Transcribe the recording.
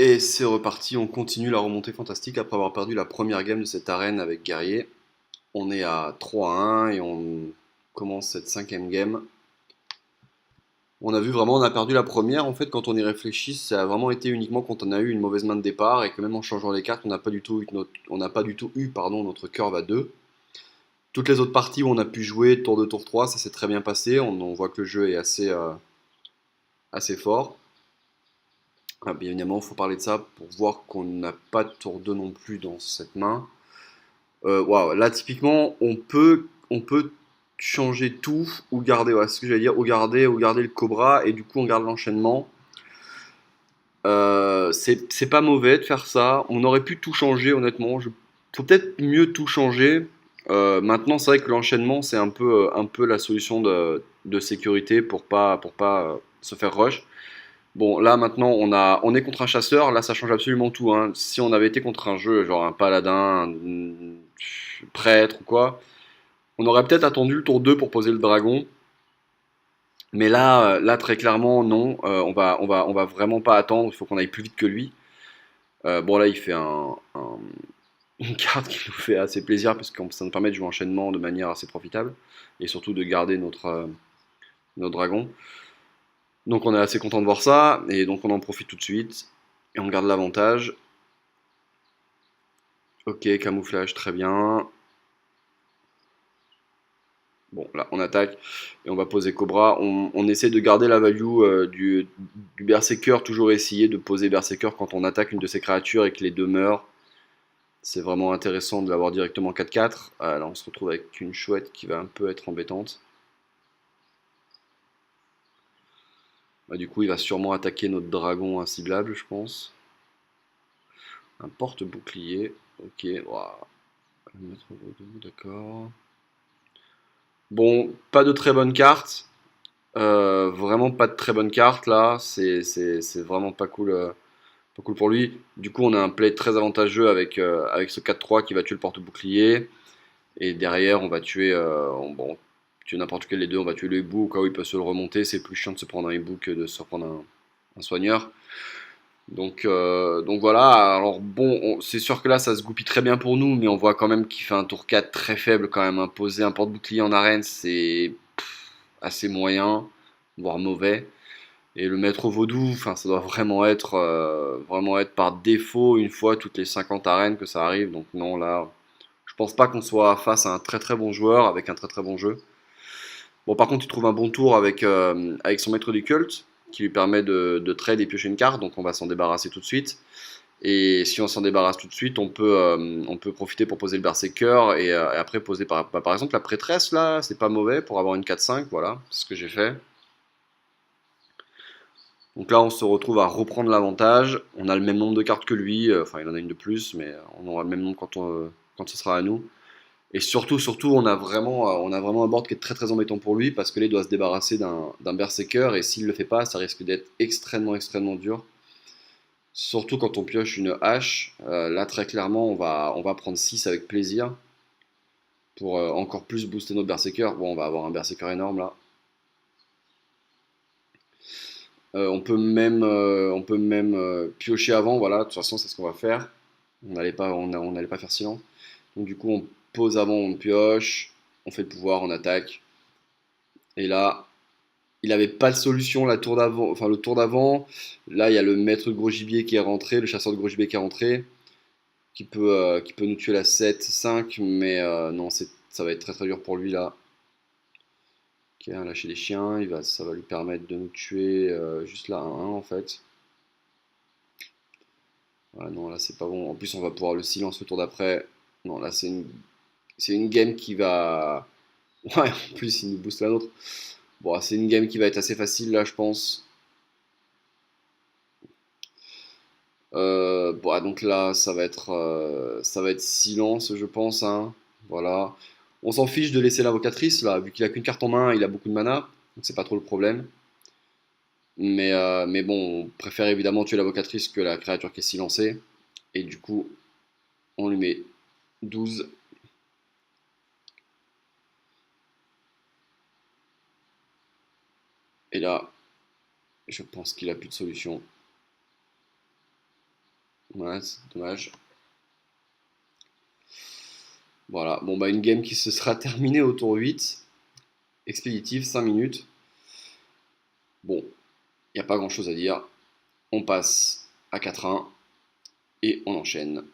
Et c'est reparti, on continue la remontée fantastique après avoir perdu la première game de cette arène avec Guerrier. On est à 3-1 et on commence cette cinquième game. On a vu vraiment, on a perdu la première. En fait, quand on y réfléchit, ça a vraiment été uniquement quand on a eu une mauvaise main de départ et que même en changeant les cartes, on n'a pas du tout eu, on n'a pas du tout eu pardon, notre curve à 2. Toutes les autres parties où on a pu jouer tour 2, tour 3, ça s'est très bien passé. On voit que le jeu est assez fort. Ah, bien évidemment, il faut parler de ça pour voir qu'on n'a pas de tour 2 non plus dans cette main. Waouh, là typiquement, on peut changer tout ou garder, voilà, c'est ce que j'allais dire, ou garder le Cobra et du coup on garde l'enchaînement. C'est pas mauvais de faire ça. On aurait pu tout changer honnêtement. Faut peut-être mieux tout changer. Maintenant, c'est vrai que l'enchaînement c'est un peu la solution de sécurité pour pas se faire rush. Bon, là maintenant on est contre un chasseur, là ça change absolument tout, hein. Si on avait été contre un jeu, genre un paladin, un prêtre ou quoi, on aurait peut-être attendu le tour 2 pour poser le dragon. Mais là très clairement, non, on va vraiment pas attendre, il faut qu'on aille plus vite que lui. Bon, là il fait une carte qui nous fait assez plaisir, parce que ça nous permet de jouer enchaînement de manière assez profitable, et surtout de garder notre dragon. Donc on est assez content de voir ça, et donc on en profite tout de suite, et on garde l'avantage. Ok, camouflage, très bien. Bon, là, on attaque et on va poser Cobra. On essaie de garder la value du Berserker, toujours essayer de poser Berserker quand on attaque une de ces créatures et que les deux meurent. C'est vraiment intéressant de l'avoir directement 4-4. Là, on se retrouve avec une chouette qui va un peu être embêtante. Du coup, il va sûrement attaquer notre dragon inciblable, je pense. Un porte-bouclier. Ok, waouh. D'accord. Bon, pas de très bonne carte. Vraiment pas de très bonne carte là. C'est vraiment pas cool pour lui. Du coup, on a un play très avantageux avec ce 4-3 qui va tuer le porte-bouclier. Et derrière, on va tuer, bon, tuer n'importe quel des deux. On va tuer le hibou au cas où il peut se le remonter. C'est plus chiant de se prendre un hibou que de se prendre un soigneur. Donc voilà. Alors bon, c'est sûr que là, ça se goupille très bien pour nous. Mais on voit quand même qu'il fait un tour 4 très faible quand même. Imposer un porte-bouclier en arène, c'est assez moyen, voire mauvais. Et le maître au vaudou, enfin, ça doit vraiment être par défaut une fois toutes les 50 arènes que ça arrive. Donc non, là, je pense pas qu'on soit face à un très très bon joueur avec un très très bon jeu. Bon, par contre, il trouve un bon tour avec son maître du culte qui lui permet de trade et piocher une carte. Donc on va s'en débarrasser tout de suite. Et si on s'en débarrasse tout de suite, on peut profiter pour poser le berserker et après poser par exemple la prêtresse là, c'est pas mauvais pour avoir une 4-5, voilà, c'est ce que j'ai fait. Donc là, on se retrouve à reprendre l'avantage. On a le même nombre de cartes que lui. Enfin, il en a une de plus, mais on aura le même nombre quand ce sera à nous. Et surtout, on a vraiment un board qui est très très embêtant pour lui parce que là, il doit se débarrasser d'un berserker et s'il le fait pas, ça risque d'être extrêmement extrêmement dur. Surtout quand on pioche une hache. Là, très clairement, on va prendre 6 avec plaisir pour encore plus booster notre berserker. Bon, on va avoir un berserker énorme là. On peut même piocher avant, voilà, de toute façon c'est ce qu'on va faire. On n'allait pas faire silence. Donc du coup on pose avant, on pioche, on fait le pouvoir, on attaque. Et là, il n'avait pas de solution la tour d'avant, enfin le tour d'avant. Là il y a le maître de gros gibier qui est rentré, le chasseur de gros gibier qui est rentré, qui peut nous tuer la 7-5, mais non, ça va être très très dur pour lui là. Qui a lâché des chiens, ça va lui permettre de nous tuer juste là 1-1 en fait. Ouais, non, là c'est pas bon. En plus, on va pouvoir le silence le tour d'après. Non, là c'est une game qui va. Ouais, en plus, il nous booste la nôtre. Bon, c'est une game qui va être assez facile là, je pense. Bon, donc là, ça va être silence, je pense, hein. Voilà. On s'en fiche de laisser l'invocatrice là, vu qu'il a qu'une carte en main, il a beaucoup de mana, donc c'est pas trop le problème. Mais bon, on préfère évidemment tuer l'invocatrice que la créature qui est silencée. Et du coup, on lui met 12. Et là, je pense qu'il a plus de solution. Ouais, c'est dommage. Voilà, bon bah une game qui se sera terminée au tour 8. Expéditive, 5 minutes. Bon, il n'y a pas grand chose à dire. On passe à 4-1 et on enchaîne